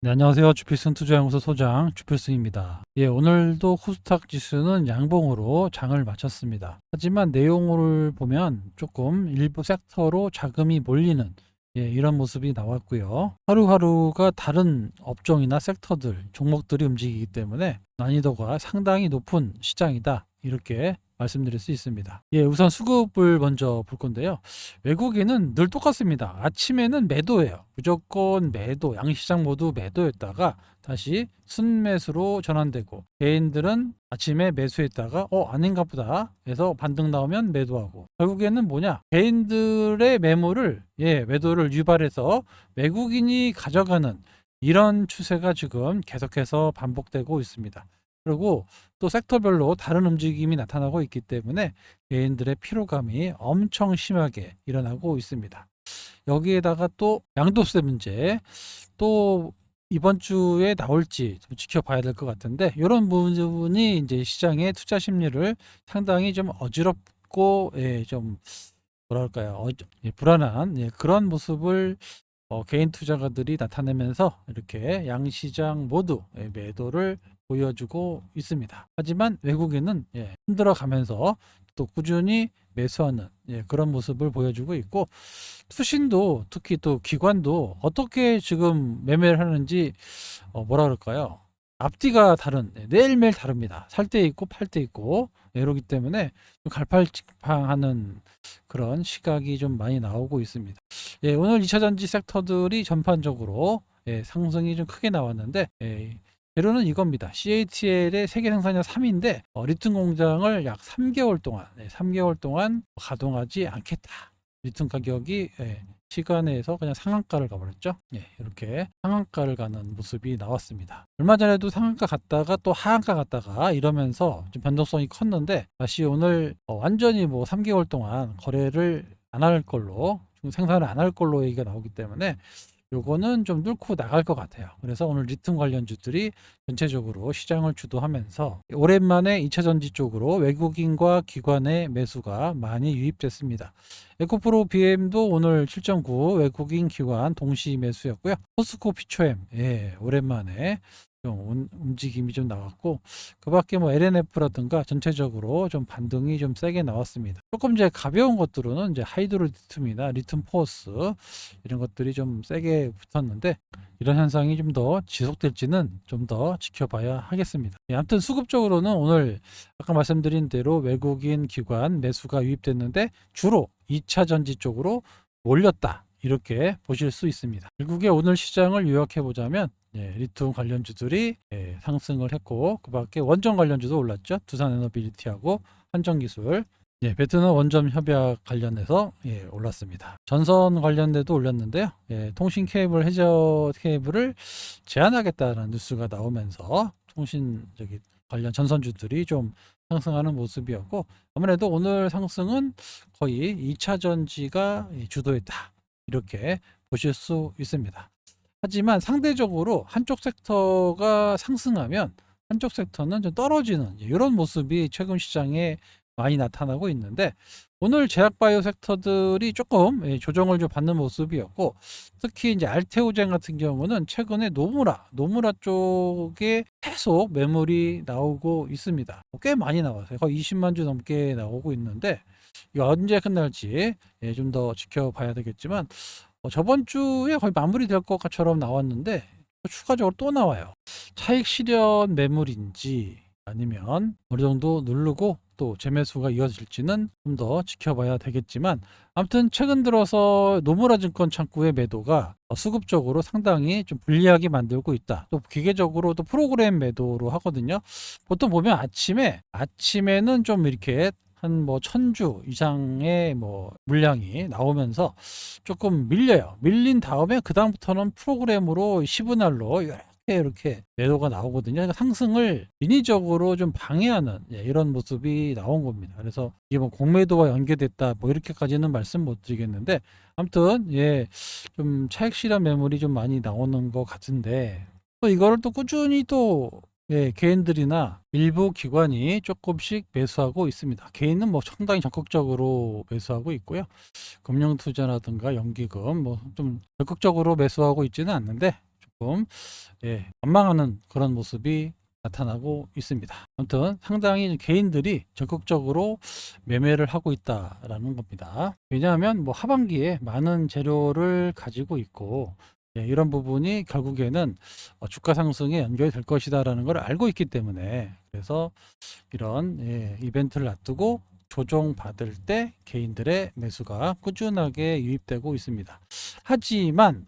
네, 안녕하세요. 주필승 투자연구소 소장 주필승입니다. 예, 오늘도 코스닥 지수는 양봉으로 장을 마쳤습니다. 하지만 내용을 보면 조금 일부 섹터로 자금이 몰리는 이런 모습이 나왔고요. 하루하루가 다른 업종이나 섹터들, 종목들이 움직이기 때문에 난이도가 상당히 높은 시장이다. 이렇게 말씀드릴 수 있습니다. 예, 우선 수급을 먼저 볼 건데요. 외국인은 늘 똑같습니다. 아침에는 매도예요. 무조건 매도, 양시장 모두 매도했다가 다시 순매수로 전환되고, 개인들은 아침에 매수했다가 아닌가 보다 해서 반등 나오면 매도하고, 결국에는 뭐냐, 개인들의 매도를 유발해서 외국인이 가져가는 이런 추세가 지금 계속해서 반복되고 있습니다. 그리고 또 섹터별로 다른 움직임이 나타나고 있기 때문에 개인들의 피로감이 엄청 심하게 일어나고 있습니다. 여기에다가 또 양도세 문제, 또 이번 주에 나올지 좀 지켜봐야 될 것 같은데, 이런 부분이 이제 시장의 투자 심리를 상당히 좀 어지럽고, 좀 뭐랄까요, 불안한 그런 모습을 개인 투자가들이 나타내면서 이렇게 양시장 모두 매도를 보여주고 있습니다. 하지만 외국인은 흔들어 가면서 또 꾸준히 매수하는 그런 모습을 보여주고 있고, 투신도 특히 또 기관도 어떻게 지금 매매를 하는지 뭐라 그럴까요? 앞뒤가 다른, 매일매일 다릅니다. 살 때 있고 팔 때 있고, 이러기 때문에 좀 갈팡질팡하는 그런 시각이 좀 많이 나오고 있습니다. 오늘 2차전지 섹터들이 전반적으로 상승이 좀 크게 나왔는데, 재료는 이겁니다. CATL의 세계 생산량 3위인데 리튬 공장을 약 3개월 동안 3개월 동안 가동하지 않겠다. 리튬 가격이 시간에서 그냥 상한가를 가버렸죠. 이렇게 상한가를 가는 모습이 나왔습니다. 얼마 전에도 상한가 갔다가 또 하한가 갔다가 이러면서 좀 변동성이 컸는데, 다시 오늘 완전히 뭐 3개월 동안 거래를 안 할 걸로, 생산을 안 할 걸로 얘기가 나오기 때문에 요거는 좀 뚫고 나갈 것 같아요. 그래서 오늘 리튬 관련주들이 전체적으로 시장을 주도하면서 오랜만에 2차전지 쪽으로 외국인과 기관의 매수가 많이 유입됐습니다. 에코프로 BM도 오늘 7.9 외국인 기관 동시 매수였고요. 포스코 피초엠 오랜만에 좀 움직임이 좀 나왔고, 그 밖에 뭐 LNF라든가 전체적으로 좀 반등이 좀 세게 나왔습니다. 조금 이제 가벼운 것들은 이제 하이드로 리튬이나 리튬 포스 이런 것들이 좀 세게 붙었는데, 이런 현상이 좀 더 지속될지는 좀 더 지켜봐야 하겠습니다. 아무튼 수급적으로는 오늘 아까 말씀드린 대로 외국인 기관 매수가 유입됐는데 주로 2차 전지 쪽으로 몰렸다, 이렇게 보실 수 있습니다. 결국에 오늘 시장을 요약해 보자면 리튬 관련주들이 상승을 했고, 그 밖에 원전 관련주도 올랐죠. 두산에너빌리티하고 한전기술, 베트남 원전 협약 관련해서 올랐습니다. 전선 관련돼도 올렸는데요. 통신 케이블 해저 케이블을 제한하겠다는 뉴스가 나오면서 통신 관련 전선주들이 좀 상승하는 모습이었고, 아무래도 오늘 상승은 거의 2차 전지가 주도했다, 이렇게 보실 수 있습니다. 하지만 상대적으로 한쪽 섹터가 상승하면 한쪽 섹터는 좀 떨어지는 이런 모습이 최근 시장에 많이 나타나고 있는데, 오늘 제약바이오 섹터들이 조금 조정을 좀 받는 모습이었고, 특히 이제 알테오젠 같은 경우는 최근에 노무라 쪽에 계속 매물이 나오고 있습니다. 꽤 많이 나왔어요. 거의 20만 주 넘게 나오고 있는데, 이거 언제 끝날지 좀 더 지켜봐야 되겠지만, 저번 주에 거의 마무리될 것처럼 나왔는데 추가적으로 또 나와요. 차익 실현 매물인지 아니면 어느 정도 누르고 또 재매수가 이어질지는 좀 더 지켜봐야 되겠지만, 아무튼 최근 들어서 노무라 증권 창구의 매도가 수급적으로 상당히 좀 불리하게 만들고 있다. 또 기계적으로 또 프로그램 매도로 하거든요. 보통 보면 아침에는 좀 이렇게 한 뭐 1000주 이상의 뭐 물량이 나오면서 조금 밀려요. 밀린 다음에 그 다음부터는 프로그램으로 시그널로 이렇게 매도가 나오거든요. 그러니까 상승을 인위적으로 좀 방해하는 이런 모습이 나온 겁니다. 그래서 이게 뭐 공매도와 연계됐다 뭐 이렇게까지는 말씀 못 드리겠는데, 아무튼 좀 차익 실현 매물이 좀 많이 나오는 것 같은데, 또 이거를 또 꾸준히 또 개인들이나 일부 기관이 조금씩 매수하고 있습니다. 개인은 뭐 상당히 적극적으로 매수하고 있고요. 금융투자라든가 연기금 뭐 좀 적극적으로 매수하고 있지는 않는데, 조금 관망하는 그런 모습이 나타나고 있습니다. 아무튼 상당히 개인들이 적극적으로 매매를 하고 있다라는 겁니다. 왜냐하면 뭐 하반기에 많은 재료를 가지고 있고 이런 부분이 결국에는 주가 상승에 연결될 것이다라는 걸 알고 있기 때문에, 그래서 이런 이벤트를 앞두고 조정받을 때 개인들의 매수가 꾸준하게 유입되고 있습니다. 하지만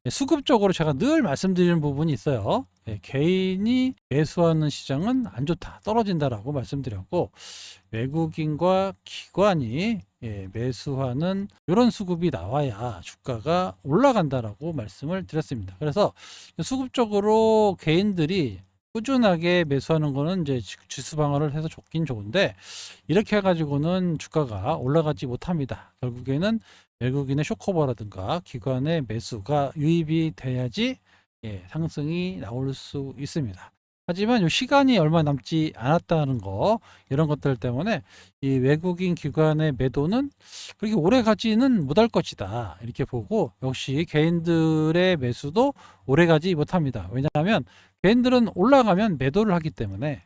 수급적으로 제가 늘 말씀드리는 부분이 있어요. 개인이 매수하는 시장은 안 좋다, 떨어진다라고 말씀드렸고, 외국인과 기관이 매수하는 이런 수급이 나와야 주가가 올라간다라고 말씀을 드렸습니다. 그래서 수급적으로 개인들이 꾸준하게 매수하는 거는 이제 지수 방어를 해서 좋긴 좋은데, 이렇게 해가지고는 주가가 올라가지 못합니다. 결국에는 외국인의 쇼커버라든가 기관의 매수가 유입이 돼야지 상승이 나올 수 있습니다. 하지만 이 시간이 얼마 남지 않았다는 거, 이런 것들 때문에 이 외국인 기관의 매도는 그렇게 오래 가지는 못할 것이다, 이렇게 보고, 역시 개인들의 매수도 오래 가지 못합니다. 왜냐하면 개인들은 올라가면 매도를 하기 때문에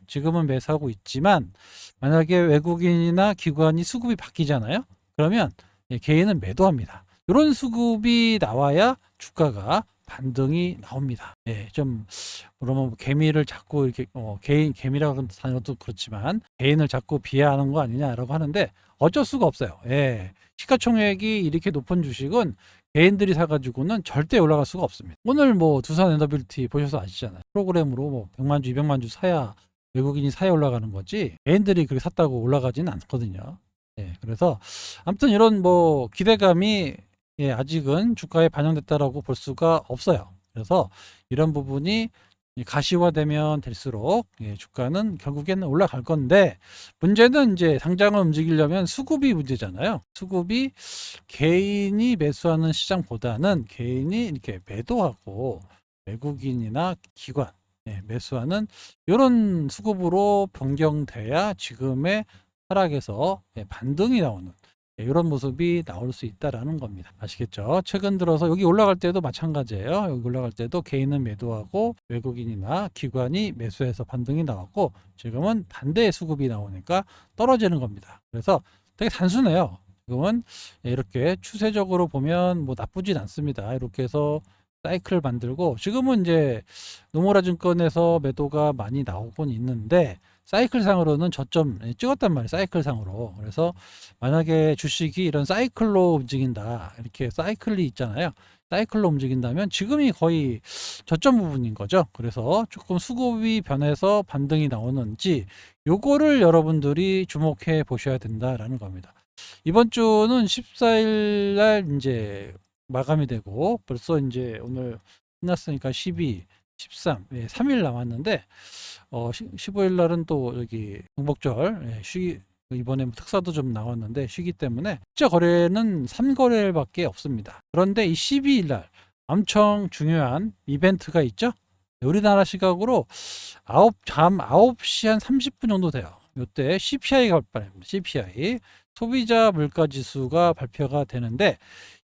지금은 매수하고 있지만, 만약에 외국인이나 기관이 수급이 바뀌잖아요. 그러면 개인은 매도합니다. 이런 수급이 나와야 주가가 반등이 나옵니다. 좀 그러면 개미를 자꾸 이렇게 개미라고 하는 단어도 그렇지만 개인을 자꾸 비하하는 거 아니냐라고 하는데, 어쩔 수가 없어요. 시가총액이 이렇게 높은 주식은 개인들이 사가지고는 절대 올라갈 수가 없습니다. 오늘 뭐 두산 엔더빌티 보셔서 아시잖아요. 프로그램으로 뭐 100만 주, 200만 주 사야 외국인이 사야 올라가는 거지, 개인들이 그렇게 샀다고 올라가지는 않거든요. 그래서 아무튼 이런 뭐 기대감이 아직은 주가에 반영됐다라고 볼 수가 없어요. 그래서 이런 부분이 가시화되면 될수록 주가는 결국에는 올라갈 건데, 문제는 이제 상장을 움직이려면 수급이 문제잖아요. 수급이 개인이 매수하는 시장보다는 개인이 이렇게 매도하고 외국인이나 기관 매수하는 이런 수급으로 변경돼야 지금의 하락에서 반등이 나오는 이런 모습이 나올 수 있다라는 겁니다. 아시겠죠? 최근 들어서 여기 올라갈 때도 마찬가지예요. 여기 올라갈 때도 개인은 매도하고 외국인이나 기관이 매수해서 반등이 나왔고, 지금은 반대의 수급이 나오니까 떨어지는 겁니다. 그래서 되게 단순해요. 지금은 이렇게 추세적으로 보면 뭐 나쁘진 않습니다. 이렇게 해서 사이클을 만들고, 지금은 이제 노무라 증권에서 매도가 많이 나오곤 있는데, 사이클상으로는 저점 찍었단 말이에요. 사이클상으로. 그래서 만약에 주식이 이런 사이클로 움직인다, 이렇게 사이클이 있잖아요. 사이클로 움직인다면 지금이 거의 저점 부분인 거죠. 그래서 조금 수급이 변해서 반등이 나오는지 요거를 여러분들이 주목해 보셔야 된다라는 겁니다. 이번 주는 14일 날 이제 마감이 되고, 벌써 이제 오늘 끝났으니까 12, 13, 3일 남았는데, 15일 날은 또 여기 광복절 쉬기, 이번에 특사도 좀 나왔는데 쉬기 때문에 실제 거래는 3거래밖에 없습니다. 그런데 이 12일 날 엄청 중요한 이벤트가 있죠. 우리나라 시각으로 밤 9시 한 30분 정도 돼요. 이때 CPI가 발표됩니다. CPI, 소비자 물가 지수가 발표가 되는데,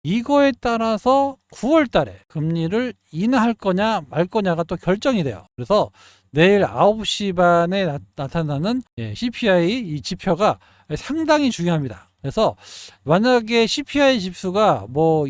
이거에 따라서 9월 달에 금리를 인하할 거냐 말 거냐가 또 결정이 돼요. 그래서 내일 9시 반에 나타나는 CPI 이 지표가 상당히 중요합니다. 그래서 만약에 CPI 지수가 뭐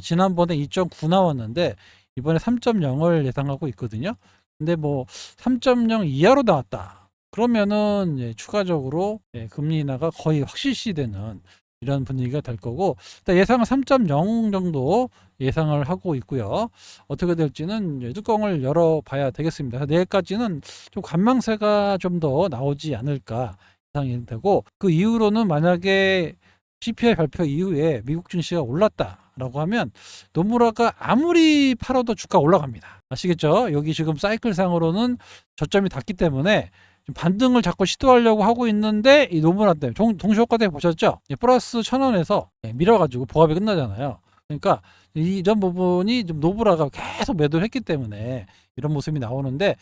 지난번에 2.9 나왔는데 이번에 3.0을 예상하고 있거든요. 근데 뭐 3.0 이하로 나왔다, 그러면은 추가적으로 금리 인하가 거의 확실시되는 이런 분위기가 될 거고, 예상은 3.0 정도 예상을 하고 있고요. 어떻게 될지는 뚜껑을 열어봐야 되겠습니다. 내일까지는 좀 관망세가 좀 더 나오지 않을까 예상이 되고, 그 이후로는 만약에 CPI 발표 이후에 미국 증시가 올랐다라고 하면 노무라가 아무리 팔아도 주가 올라갑니다. 아시겠죠? 여기 지금 사이클상으로는 저점이 닿기 때문에 반등을 자꾸 시도하려고 하고 있는데, 이 노무라 때문에 동시효과 때문에 보셨죠? 플러스 1,000원에서 밀어가지고 보합이 끝나잖아요. 그러니까 이런 부분이 좀 노브라가 계속 매도를 했기 때문에 이런 모습이 나오는데,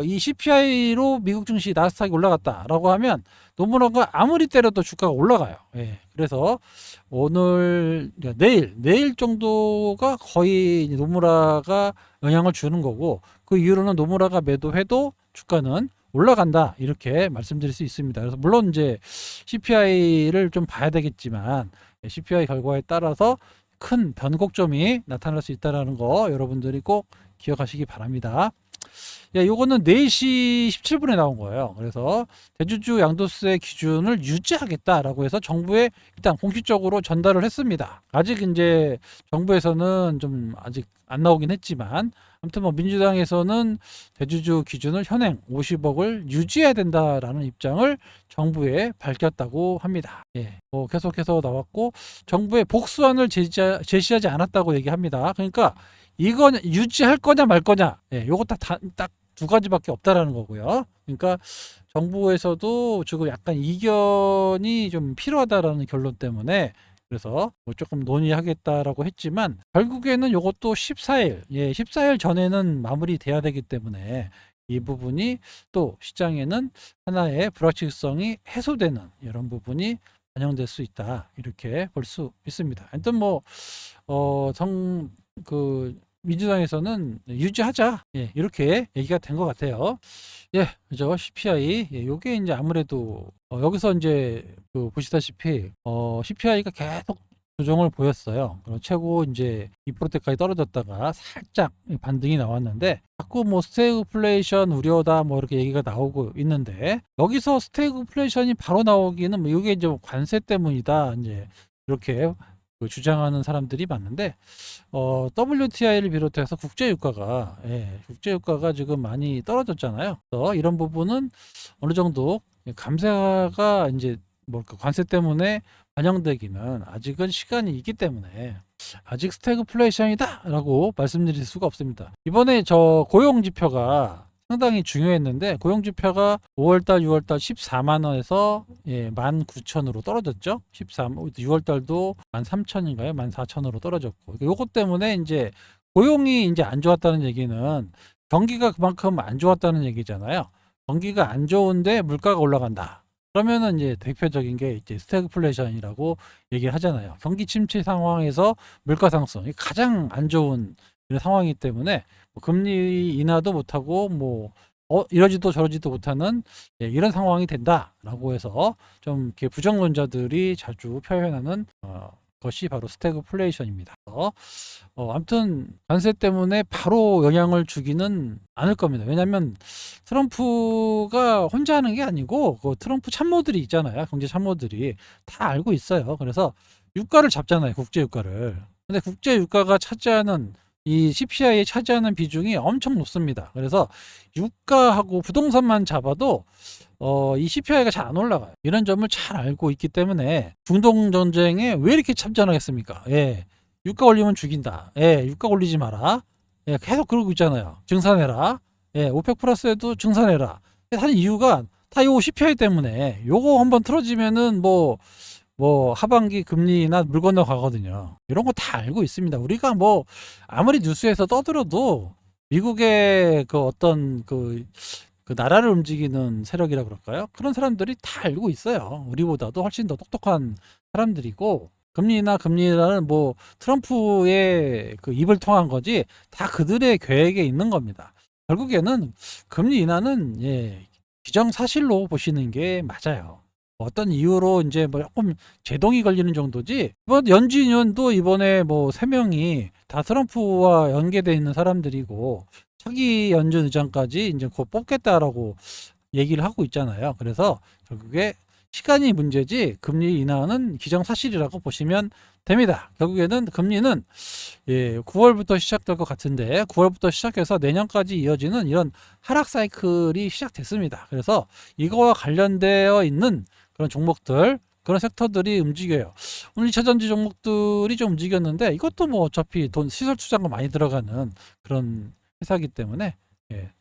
이 CPI로 미국 증시 나스닥이 올라갔다라고 하면 노무라가 아무리 때려도 주가가 올라가요. 예. 그래서 오늘, 내일 정도가 거의 노무라가 영향을 주는 거고, 그 이후로는 노무라가 매도해도 주가는 올라간다, 이렇게 말씀드릴 수 있습니다. 그래서 물론 이제 CPI를 좀 봐야 되겠지만, CPI 결과에 따라서 큰 변곡점이 나타날 수 있다는 거 여러분들이 꼭 기억하시기 바랍니다. 예, 요거는 4시 17분에 나온 거예요. 그래서 대주주 양도세 기준을 유지하겠다라고 해서 정부에 일단 공식적으로 전달을 했습니다. 아직 이제 정부에서는 좀 아직 안 나오긴 했지만, 아무튼 뭐 민주당에서는 대주주 기준을 현행 50억을 유지해야 된다라는 입장을 정부에 밝혔다고 합니다. 예, 계속해서 나왔고, 정부의 복수안을 제시하지 않았다고 얘기합니다. 그러니까 이건 유지할 거냐 말 거냐, 예, 요거 딱 두 가지밖에 없다라는 거고요. 그러니까 정부에서도 지금 약간 이견이 좀 필요하다라는 결론 때문에, 그래서 뭐 조금 논의하겠다라고 했지만 결국에는 요것도 14일, 14일 전에는 마무리돼야 되기 때문에 이 부분이 또 시장에는 하나의 불확실성이 해소되는 이런 부분이 반영될 수 있다, 이렇게 볼 수 있습니다. 하여튼 뭐 민주당에서는 유지하자, 이렇게 얘기가 된 것 같아요. 예, 그죠. CPI, 요게 이제 아무래도 여기서 이제 보시다시피 CPI가 계속 조정을 보였어요. 최고 이제 2%대까지 떨어졌다가 살짝 반등이 나왔는데, 자꾸 뭐 스태그플레이션 우려다 뭐 이렇게 얘기가 나오고 있는데, 여기서 스태그플레이션이 바로 나오기는 뭐 이게 이제 관세 때문이다, 이제 이렇게 주장하는 사람들이 많은데, WTI를 비롯해서 국제유가가 지금 많이 떨어졌잖아요. 그래서 이런 부분은 어느 정도 감세가 이제 관세 때문에 반영되기는 아직은 시간이 있기 때문에 아직 스태그플레이션이다라고 말씀드릴 수가 없습니다. 이번에 저 고용 지표가 상당히 중요했는데, 고용 지표가 5월달, 6월달 14만 원에서 19,000으로 떨어졌죠. 6월달도 13,000인가요? 14,000으로 떨어졌고, 요것 때문에 이제 고용이 이제 안 좋았다는 얘기는 경기가 그만큼 안 좋았다는 얘기잖아요. 경기가 안 좋은데 물가가 올라간다, 그러면은 이제 대표적인 게 이제 스태그플레이션이라고 얘기를 하잖아요. 경기 침체 상황에서 물가 상승이 가장 안 좋은 이런 상황이기 때문에 금리 인하도 못하고 뭐 이러지도 저러지도 못하는 이런 상황이 된다라고 해서 좀 이렇게 부정론자들이 자주 표현하는 것이 바로 스태그플레이션입니다. 아무튼 관세 때문에 바로 영향을 주기는 않을 겁니다. 왜냐하면 트럼프가 혼자 하는 게 아니고 그 트럼프 참모들이 있잖아요. 경제 참모들이 다 알고 있어요. 그래서 유가를 잡잖아요. 국제 유가를. 근데 국제 유가가 차지하는 이 CPI에 차지하는 비중이 엄청 높습니다. 그래서 유가하고 부동산만 잡아도 이 CPI가 잘 안 올라가요. 이런 점을 잘 알고 있기 때문에 중동 전쟁에 왜 이렇게 참전하겠습니까? 유가 올리면 죽인다. 유가 올리지 마라. 계속 그러고 있잖아요. 증산해라. 오펙 플러스에도 증산해라. 하는 이유가 다 요 CPI 때문에, 요거 한번 틀어지면은 뭐 하반기 금리나 물 건너 가거든요. 이런 거 다 알고 있습니다. 우리가 뭐 아무리 뉴스에서 떠들어도 미국의 그 어떤 그 나라를 움직이는 세력이라 그럴까요? 그런 사람들이 다 알고 있어요. 우리보다도 훨씬 더 똑똑한 사람들이고, 금리라는 뭐 트럼프의 그 입을 통한 거지 다 그들의 계획에 있는 겁니다. 결국에는 금리 인하는 기정사실로 보시는 게 맞아요. 어떤 이유로 이제 뭐 조금 제동이 걸리는 정도지, 이번 연준위원도 이번에 뭐 3명이 다 트럼프와 연계되어 있는 사람들이고, 차기 연준 의장까지 이제 곧 뽑겠다라고 얘기를 하고 있잖아요. 그래서 결국에 시간이 문제지 금리 인하는 기정사실이라고 보시면 됩니다. 결국에는 금리는 9월부터 시작될 것 같은데, 9월부터 시작해서 내년까지 이어지는 이런 하락 사이클이 시작됐습니다. 그래서 이거와 관련되어 있는 그런 종목들, 그런 섹터들이 움직여요. 오늘 2차전지 종목들이 좀 움직였는데, 이것도 뭐 어차피 시설 투자가 많이 들어가는 그런 회사이기 때문에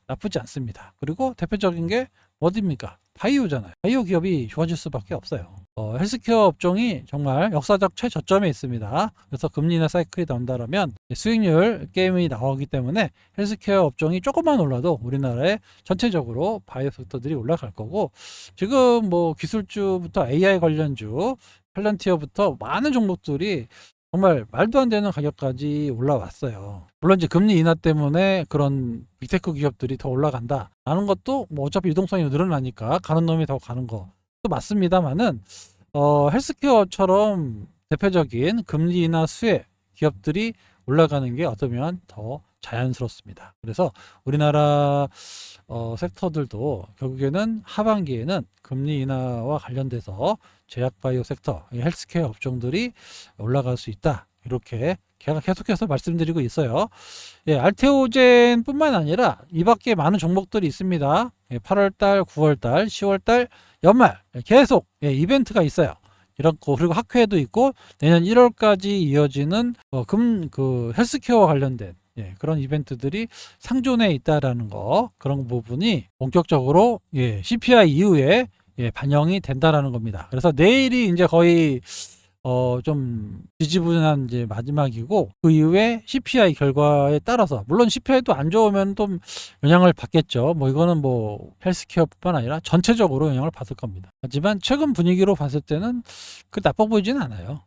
나쁘지 않습니다. 그리고 대표적인 게 어디입니까? 바이오잖아요. 바이오 기업이 좋아질 수밖에 없어요. 헬스케어 업종이 정말 역사적 최저점에 있습니다. 그래서 금리나 사이클이 나온다면 수익률 게임이 나오기 때문에 헬스케어 업종이 조금만 올라도 우리나라의 전체적으로 바이오 섹터들이 올라갈 거고, 지금 뭐 기술주부터 AI 관련주, 팔런티어부터 많은 종목들이 정말 말도 안 되는 가격까지 올라왔어요. 물론 이제 금리 인하 때문에 그런 빅테크 기업들이 더 올라간다 라는 것도 뭐 어차피 유동성이 늘어나니까 가는 놈이 더 가는 것도 맞습니다만은, 헬스케어처럼 대표적인 금리 인하 수혜 기업들이 올라가는 게 어쩌면 더 자연스럽습니다. 그래서 우리나라 섹터들도 결국에는 하반기에는 금리 인하와 관련돼서 제약바이오 섹터, 헬스케어 업종들이 올라갈 수 있다. 이렇게 제가 계속해서 말씀드리고 있어요. 예, 알테오젠 뿐만 아니라 이 밖에 많은 종목들이 있습니다. 예, 8월달, 9월달, 10월달, 연말 계속 이벤트가 있어요. 이런 거, 그리고 학회도 있고 내년 1월까지 이어지는 헬스케어와 관련된 그런 이벤트들이 상존해 있다라는 거, 그런 부분이 본격적으로 CPI 이후에 반영이 된다라는 겁니다. 그래서 내일이 이제 거의 좀 지지부진한 이제 마지막이고, 그 이후에 CPI 결과에 따라서, 물론 CPI도 안 좋으면 좀 영향을 받겠죠. 뭐 이거는 뭐 헬스케어뿐만 아니라 전체적으로 영향을 받을 겁니다. 하지만 최근 분위기로 봤을 때는 그 나빠 보이진 않아요.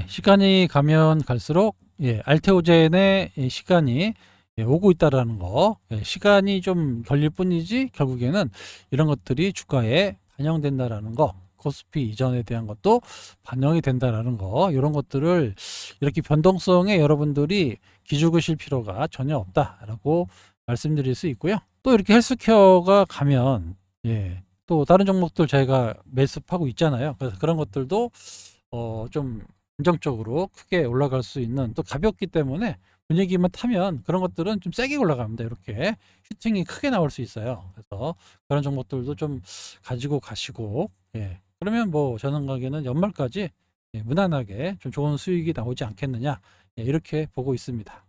시간이 가면 갈수록 알테오젠의 시간이 오고 있다라는 거, 시간이 좀 걸릴 뿐이지 결국에는 이런 것들이 주가에 반영된다라는 거, 코스피 이전에 대한 것도 반영이 된다라는 거, 이런 것들을 이렇게 변동성에 여러분들이 기죽으실 필요가 전혀 없다라고 말씀드릴 수 있고요. 또 이렇게 헬스케어가 가면 또 다른 종목들 저희가 매수하고 있잖아요. 그래서 그런 것들도 좀 안정적으로 크게 올라갈 수 있는, 또 가볍기 때문에 분위기만 타면 그런 것들은 좀 세게 올라갑니다. 이렇게 슈팅이 크게 나올 수 있어요. 그래서 그런 종목들도 좀 가지고 가시고, 그러면 뭐 저 생각에는 연말까지 무난하게 좀 좋은 수익이 나오지 않겠느냐, 이렇게 보고 있습니다.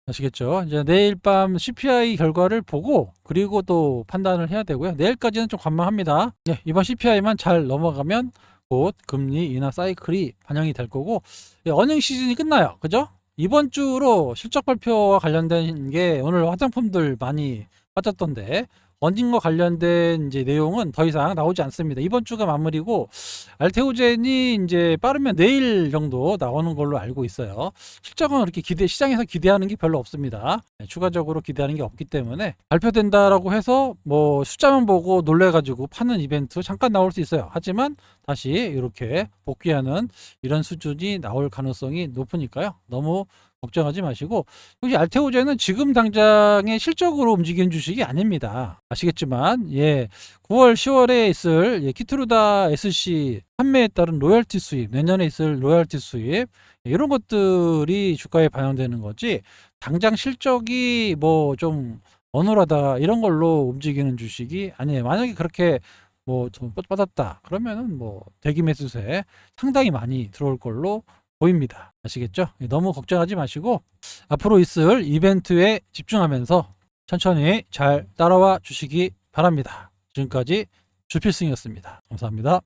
아시겠죠? 이제 내일 밤 CPI 결과를 보고 그리고 또 판단을 해야 되고요. 내일까지는 좀 관망합니다. 이번 CPI만 잘 넘어가면 곧 금리 인하 사이클이 반영이 될 거고, 어닝 시즌이 끝나요. 그죠? 이번 주로 실적 발표와 관련된 게 오늘 화장품들 많이 빠졌던데, 어닝과 관련된 이제 내용은 더 이상 나오지 않습니다. 이번 주가 마무리고, 알테오젠이 이제 빠르면 내일 정도 나오는 걸로 알고 있어요. 실적은 그렇게 시장에서 기대하는 게 별로 없습니다. 추가적으로 기대하는 게 없기 때문에 발표된다라고 해서 뭐 숫자만 보고 놀래가지고 파는 이벤트 잠깐 나올 수 있어요. 하지만 다시 이렇게 복귀하는 이런 수준이 나올 가능성이 높으니까요. 너무 걱정하지 마시고, 혹시 알테오젠은 지금 당장의 실적으로 움직이는 주식이 아닙니다. 아시겠지만 9월 10월에 있을 키트루다 SC 판매에 따른 로열티 수입, 내년에 있을 로열티 수입, 이런 것들이 주가에 반영되는 거지, 당장 실적이 뭐 좀 어눌하다 이런 걸로 움직이는 주식이 아니에요. 만약에 그렇게 뭐 좀 빠졌다 그러면은 뭐 대기 매수세 상당히 많이 들어올 걸로 보입니다. 아시겠죠? 너무 걱정하지 마시고 앞으로 있을 이벤트에 집중하면서 천천히 잘 따라와 주시기 바랍니다. 지금까지 주필승이었습니다. 감사합니다.